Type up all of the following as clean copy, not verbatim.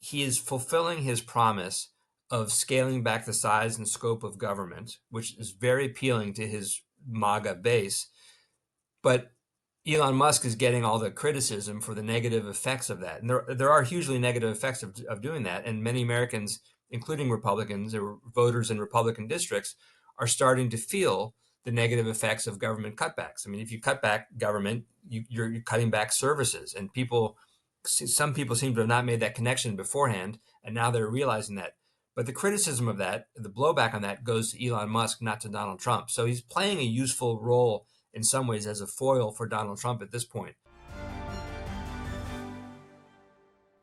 he is fulfilling his promise of scaling back the size and scope of government, which is very appealing to his MAGA base. But Elon Musk is getting all the criticism for the negative effects of that. And there are hugely negative effects of doing that. And many Americans, including Republicans or voters in Republican districts, are starting to feel the negative effects of government cutbacks. I mean, if you cut back government, you're cutting back services. And some people seem to have not made that connection beforehand, and now they're realizing that. But the criticism of that, the blowback on that, goes to Elon Musk, not to Donald Trump. So he's playing a useful role in some ways as a foil for Donald Trump at this point.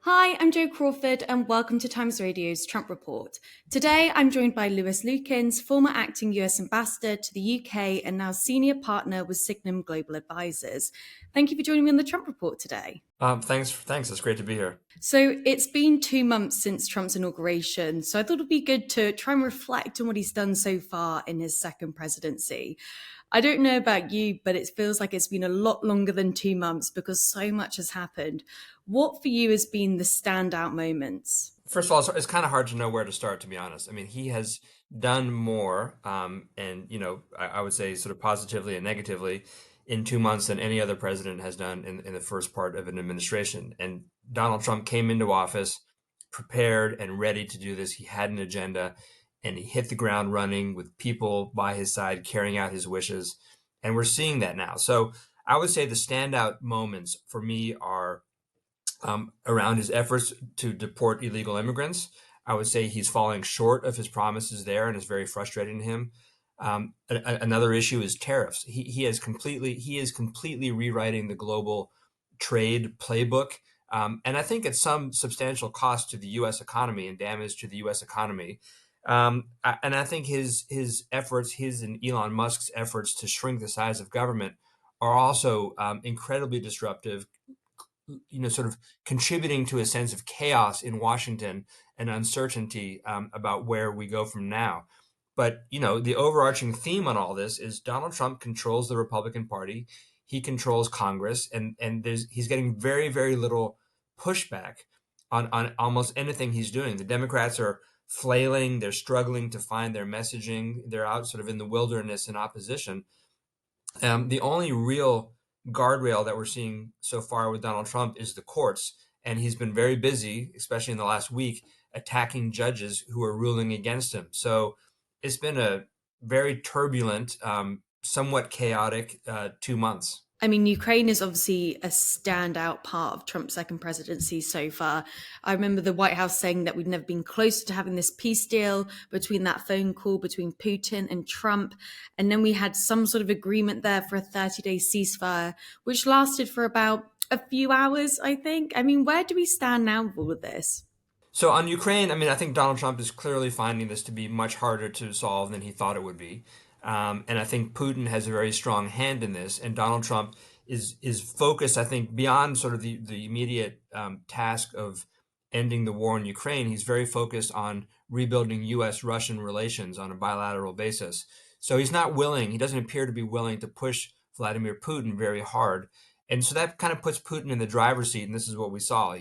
Hi, I'm Jo Crawford and welcome to Times Radio's Trump Report. Today, I'm joined by Lukens, former acting US ambassador to the UK and now senior partner with Signum Global Advisors. Thank you for joining me on the Trump Report today. Thanks. It's great to be here. So it's been 2 months since Trump's inauguration, so I thought it'd be good to try and reflect on what he's done so far in his second presidency. I don't know about you, but it feels like it's been a lot longer than 2 months because so much has happened. What for you has been the standout moments? First of all, it's kind of hard to know where to start, to be honest. I mean, he has done more, and I would say sort of positively and negatively in 2 months than any other president has done in the first part of an administration. And Donald Trump came into office prepared and ready to do this. He had an agenda, and he hit the ground running with people by his side carrying out his wishes. And we're seeing that now. So I would say the standout moments for me are around his efforts to deport illegal immigrants. I would say he's falling short of his promises there, and it's very frustrating to him. Another issue is tariffs. He is completely rewriting the global trade playbook, and I think at some substantial cost to the U.S. economy and damage to the U.S. economy. And I think his efforts, his and Elon Musk's efforts to shrink the size of government, are also incredibly disruptive. Sort of contributing to a sense of chaos in Washington and uncertainty about where we go from now. But, the overarching theme on all this is Donald Trump controls the Republican Party. He controls Congress, and he's getting very, very little pushback on almost anything he's doing. The Democrats are flailing. They're struggling to find their messaging. They're out sort of in the wilderness in opposition. The only real guardrail that we're seeing so far with Donald Trump is the courts. And he's been very busy, especially in the last week, attacking judges who are ruling against him. So it's been a very turbulent, somewhat chaotic 2 months. I mean, Ukraine is obviously a standout part of Trump's second presidency so far. I remember the White House saying that we'd never been closer to having this peace deal between that phone call between Putin and Trump. And then we had some sort of agreement there for a 30-day ceasefire, which lasted for about a few hours, I think. I mean, where do we stand now with all of this? So on Ukraine, I think Donald Trump is clearly finding this to be much harder to solve than he thought it would be. And I think Putin has a very strong hand in this. And Donald Trump is focused, I think, beyond sort of the immediate task of ending the war in Ukraine. He's very focused on rebuilding U.S.-Russian relations on a bilateral basis. So he doesn't appear to be willing to push Vladimir Putin very hard. And so that kind of puts Putin in the driver's seat. And this is what we saw,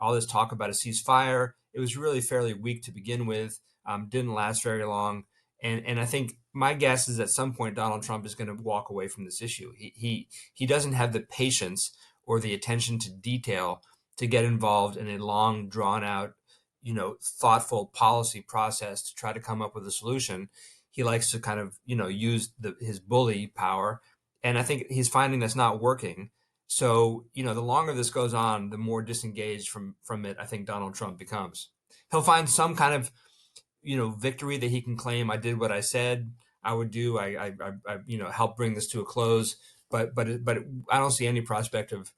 all this talk about a ceasefire. It was really fairly weak to begin with, didn't last very long. And I think my guess is at some point Donald Trump is going to walk away from this issue. He doesn't have the patience or the attention to detail to get involved in a long, drawn out, thoughtful policy process to try to come up with a solution. He likes to kind of, use his bully power. And I think he's finding that's not working. So, the longer this goes on, the more disengaged from it, I think Donald Trump becomes. He'll find some kind of, victory that he can claim. I did what I said I would do. I helped bring this to a close. But I don't see any prospect of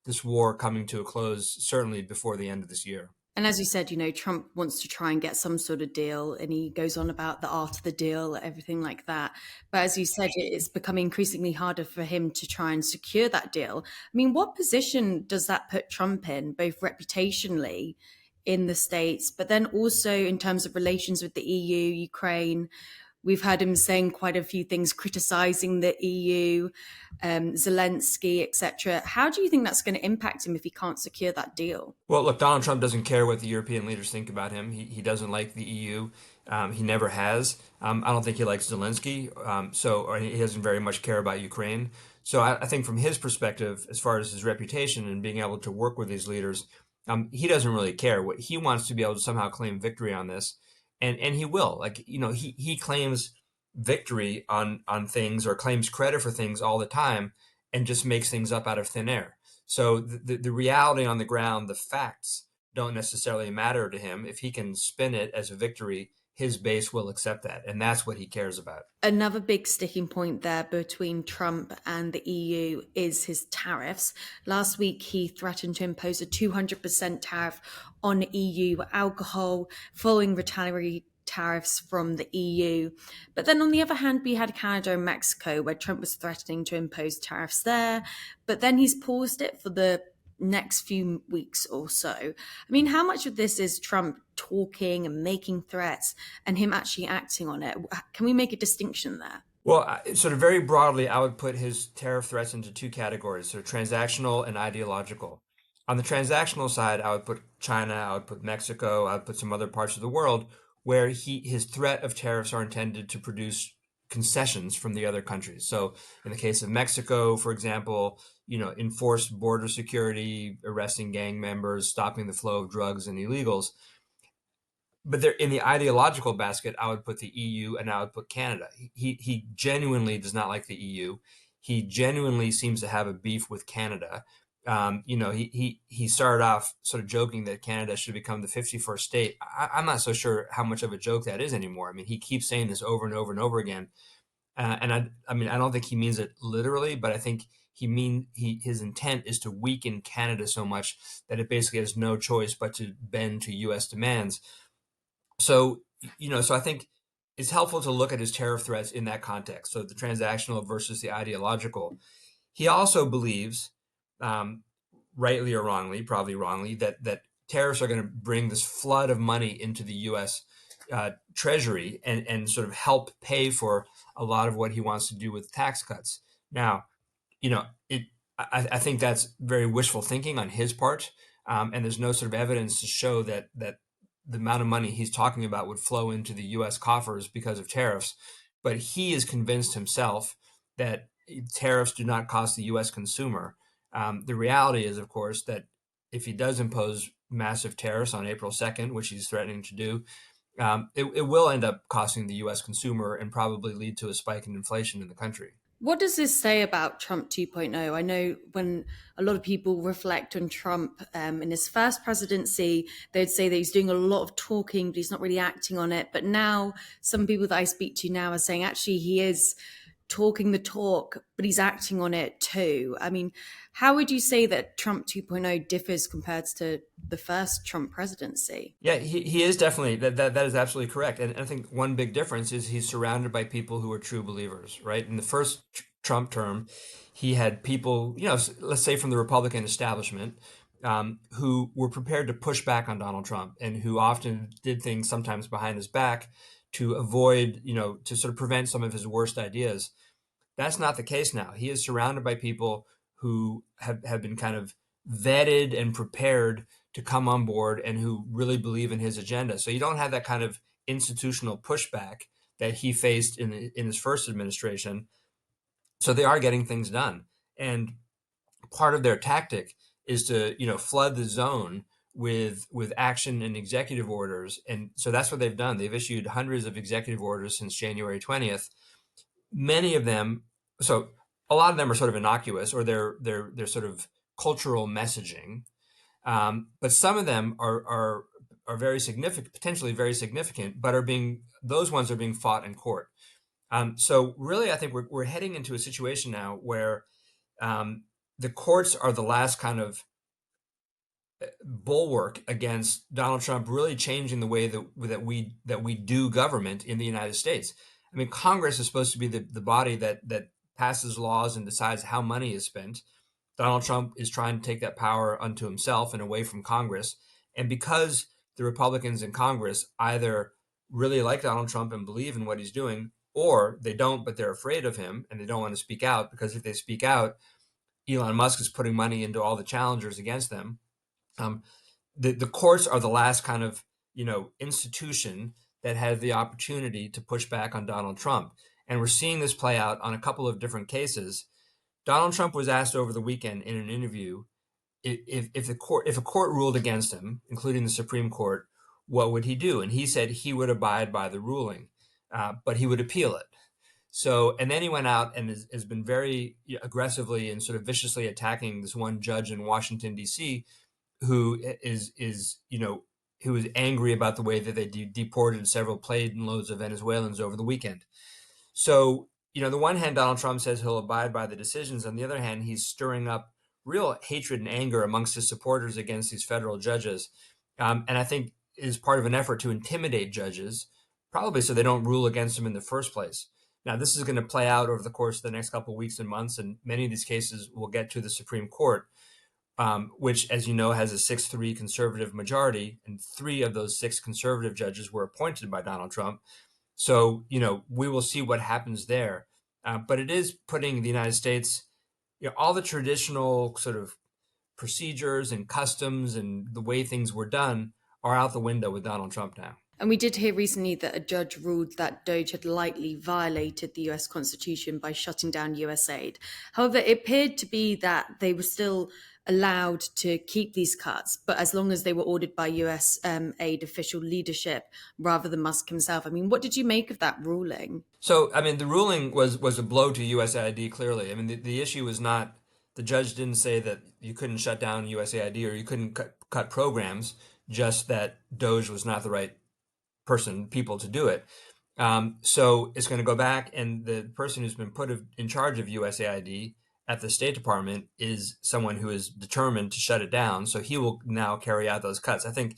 this war coming to a close, certainly before the end of this year. And as you said, Trump wants to try and get some sort of deal, and he goes on about the art of the deal, everything like that. But as you said, it's becoming increasingly harder for him to try and secure that deal. I mean, what position does that put Trump in, both reputationally in the States, but then also in terms of relations with the EU, Ukraine? We've heard him saying quite a few things, criticizing the EU, Zelensky, etc. How do you think that's going to impact him if he can't secure that deal? Well, look, Donald Trump doesn't care what the European leaders think about him. He doesn't like the EU. He never has. I don't think he likes Zelensky. Or he doesn't very much care about Ukraine. So I think from his perspective, as far as his reputation and being able to work with these leaders, he doesn't really care. What he wants to be able to somehow claim victory on this, and he will. Like, he claims victory on things or claims credit for things all the time, and just makes things up out of thin air. So the reality on the ground, the facts don't necessarily matter to him. If he can spin it as a victory, his base will accept that. And that's what he cares about. Another big sticking point there between Trump and the EU is his tariffs. Last week, he threatened to impose a 200% tariff on EU alcohol, following retaliatory tariffs from the EU. But then on the other hand, we had Canada and Mexico, where Trump was threatening to impose tariffs there. But then he's paused it for the next few weeks or so. I mean, how much of this is Trump talking and making threats and him actually acting on it? Can we make a distinction there? Well, sort of very broadly, I would put his tariff threats into two categories, so transactional and ideological. On the transactional side, I would put China, I would put Mexico, I would put some other parts of the world where his threat of tariffs are intended to produce concessions from the other countries. So in the case of Mexico, for example, enforced border security, arresting gang members, stopping the flow of drugs and illegals. But they're in the ideological basket. I would put the EU and I would put Canada. He genuinely does not like the EU. He genuinely seems to have a beef with Canada. He started off sort of joking that Canada should become the 51st state. I'm not so sure how much of a joke that is anymore. I mean, he keeps saying this over and over and over again. I mean, I don't think he means it literally, but I think his intent is to weaken Canada so much that it basically has no choice but to bend to U.S. demands. So, so I think it's helpful to look at his tariff threats in that context. So the transactional versus the ideological. He also believes, rightly or wrongly, probably wrongly, that tariffs are going to bring this flood of money into the U.S. Treasury and sort of help pay for a lot of what he wants to do with tax cuts. Now, I think that's very wishful thinking on his part, and there's no sort of evidence to show that the amount of money he's talking about would flow into the U.S. coffers because of tariffs. But he is convinced himself that tariffs do not cost the U.S. consumer. The reality is, of course, that if he does impose massive tariffs on April 2nd, which he's threatening to do, it will end up costing the U.S. consumer and probably lead to a spike in inflation in the country. What does this say about Trump 2.0? I know when a lot of people reflect on Trump in his first presidency, they'd say that he's doing a lot of talking, but he's not really acting on it. But now some people that I speak to now are saying actually he is talking the talk, but he's acting on it too. I mean, how would you say that Trump 2.0 differs compared to the first Trump presidency? Yeah, he is definitely that is absolutely correct. And I think one big difference is he's surrounded by people who are true believers, right? In the first Trump term, he had people, let's say from the Republican establishment, who were prepared to push back on Donald Trump and who often did things sometimes behind his back to avoid, to sort of prevent some of his worst ideas. That's not the case now. He is surrounded by people who have been kind of vetted and prepared to come on board and who really believe in his agenda. So you don't have that kind of institutional pushback that he faced in his first administration. So they are getting things done. And part of their tactic is to, flood the zone with action and executive orders. And so that's what they've done. They've issued hundreds of executive orders since January 20th. Many of them, so a lot of them are sort of innocuous or they're sort of cultural messaging. But some of them are very significant, potentially very significant, but those ones are being fought in court. So really, I think we're heading into a situation now where the courts are the last kind of bulwark against Donald Trump really changing the way that we do government in the United States. I mean, Congress is supposed to be the body that passes laws and decides how money is spent. Donald Trump is trying to take that power unto himself and away from Congress. And because the Republicans in Congress either really like Donald Trump and believe in what he's doing, or they don't, but they're afraid of him and they don't want to speak out, because if they speak out, Elon Musk is putting money into all the challengers against them. Um, the courts are the last kind of institution that has the opportunity to push back on Donald Trump, and we're seeing this play out on a couple of different cases. Donald Trump was asked over the weekend in an interview if a court ruled against him, including the Supreme Court, what would he do? And he said he would abide by the ruling, but he would appeal it. So, and then he went out and has been very aggressively and sort of viciously attacking this one judge in Washington D.C. who who is angry about the way that they deported several plane loads of Venezuelans over the weekend. So, on the one hand, Donald Trump says he'll abide by the decisions. On the other hand, he's stirring up real hatred and anger amongst his supporters against these federal judges. And I think is part of an effort to intimidate judges, probably so they don't rule against him in the first place. Now, this is going to play out over the course of the next couple of weeks and months, and many of these cases will get to the Supreme Court, which, as you know, has a 6-3 conservative majority, and 3 of those 6 conservative judges were appointed by Donald Trump. So, we will see what happens there. But it is putting the United States, all the traditional sort of procedures and customs and the way things were done are out the window with Donald Trump now. And we did hear recently that a judge ruled that Doge had likely violated the US Constitution by shutting down US aid. However, it appeared to be that they were still allowed to keep these cuts, but as long as they were ordered by US aid official leadership rather than Musk himself. I mean, what did you make of that ruling? So, I mean, the ruling was a blow to USAID, clearly. I mean, the issue was not, the judge didn't say that you couldn't shut down USAID or you couldn't cut programs, just that Doge was not the right people to do it. So it's going to go back, and the person who's been put in charge of USAID at the State Department is someone who is determined to shut it down. So he will now carry out those cuts. I think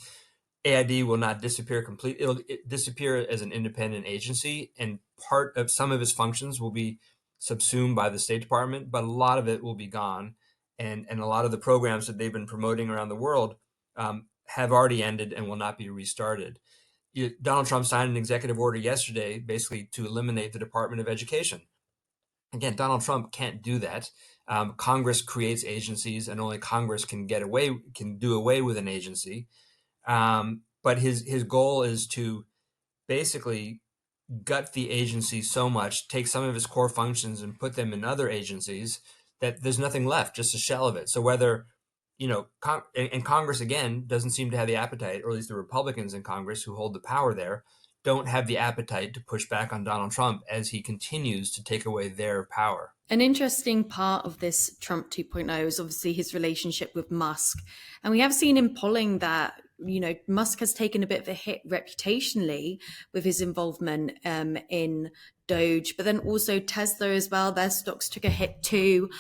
AID will not disappear completely. It'll disappear as an independent agency, and part of some of its functions will be subsumed by the State Department, but a lot of it will be gone. And a lot of the programs that they've been promoting around the world have already ended and will not be restarted. Donald Trump signed an executive order yesterday, basically to eliminate the Department of Education. Again, Donald Trump can't do that. Congress creates agencies, and only Congress can do away with an agency. But his goal is to basically gut the agency so much, take some of its core functions and put them in other agencies, that there's nothing left, just a shell of it. So whether and Congress, again, doesn't seem to have the appetite, or at least the Republicans in Congress who hold the power there don't have the appetite to push back on Donald Trump as he continues to take away their power. An interesting part of this Trump 2.0 is obviously his relationship with Musk. And we have seen in polling that, Musk has taken a bit of a hit reputationally with his involvement in Doge, but then also Tesla as well. Their stocks took a hit too.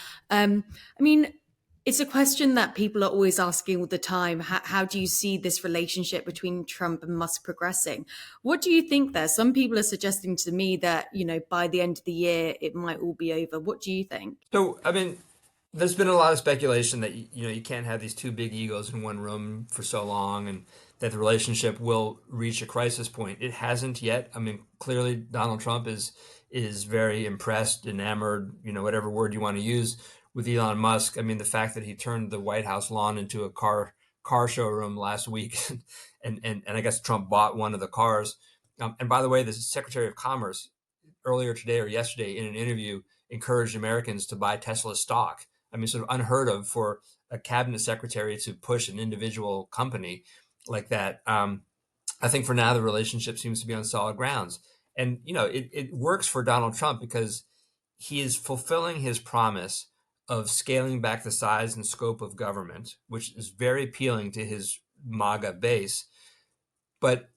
It's a question that people are always asking all the time. How do you see this relationship between Trump and Musk progressing? What do you think there? Some people are suggesting to me that, by the end of the year, it might all be over. What do you think? So, I mean, there's been a lot of speculation that, you can't have these two big egos in one room for so long, and that the relationship will reach a crisis point. It hasn't yet. I mean, clearly Donald Trump is very impressed, enamored, whatever word you want to use, with Elon Musk. I mean, the fact that he turned the White House lawn into a car showroom last week, and I guess Trump bought one of the cars. And by the way, the Secretary of Commerce earlier today or yesterday in an interview encouraged Americans to buy Tesla stock. I mean, sort of unheard of for a cabinet secretary to push an individual company like that. I think for now the relationship seems to be on solid grounds, and it works for Donald Trump because he is fulfilling his promise of scaling back the size and scope of government, which is very appealing to his MAGA base. But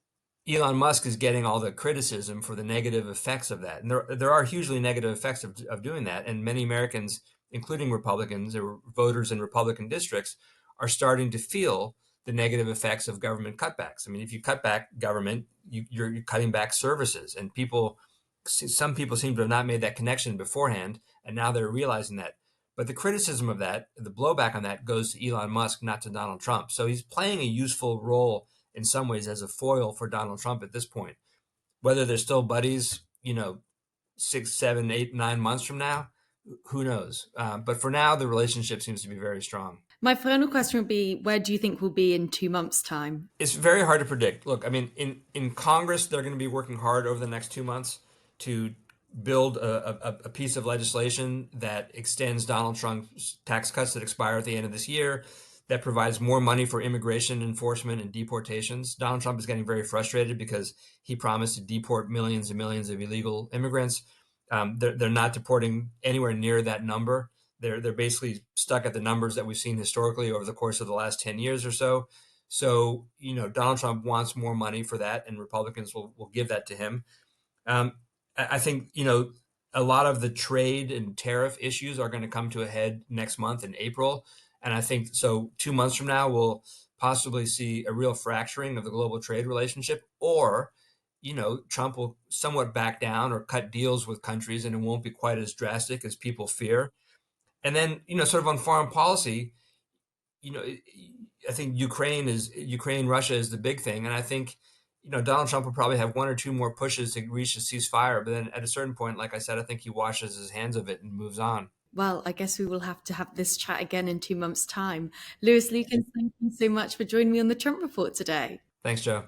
Elon Musk is getting all the criticism for the negative effects of that. And there are hugely negative effects of doing that. And many Americans, including Republicans or voters in Republican districts, are starting to feel the negative effects of government cutbacks. I mean, if you cut back government, you're cutting back services. And some people seem to have not made that connection beforehand, and now they're realizing that. But the criticism of that, the blowback on that, goes to Elon Musk, not to Donald Trump. So he's playing a useful role in some ways as a foil for Donald Trump at this point. Whether they're still buddies, 6, 7, 8, 9 months from now, who knows? But for now, the relationship seems to be very strong. My final question would be, where do you think we'll be in 2 months' time? It's very hard to predict. Look, I mean, in Congress, they're going to be working hard over the next 2 months to build a piece of legislation that extends Donald Trump's tax cuts that expire at the end of this year, that provides more money for immigration enforcement and deportations. Donald Trump is getting very frustrated because he promised to deport millions and millions of illegal immigrants. They're not deporting anywhere near that number. They're basically stuck at the numbers that we've seen historically over the course of the last 10 years or so. So, Donald Trump wants more money for that, and Republicans will give that to him. Um, I think, a lot of the trade and tariff issues are going to come to a head next month in April. And I think so 2 months from now, we'll possibly see a real fracturing of the global trade relationship, or, Trump will somewhat back down or cut deals with countries, and it won't be quite as drastic as people fear. And then, sort of on foreign policy, you know, I think Ukraine, Russia is the big thing, and I think Donald Trump will probably have one or two more pushes to reach a ceasefire, but then at a certain point, like I said, I think he washes his hands of it and moves on. Well, I guess we will have to have this chat again in 2 months' time. Lewis Lukens, thank you so much for joining me on the Trump Report today. Thanks, Joe.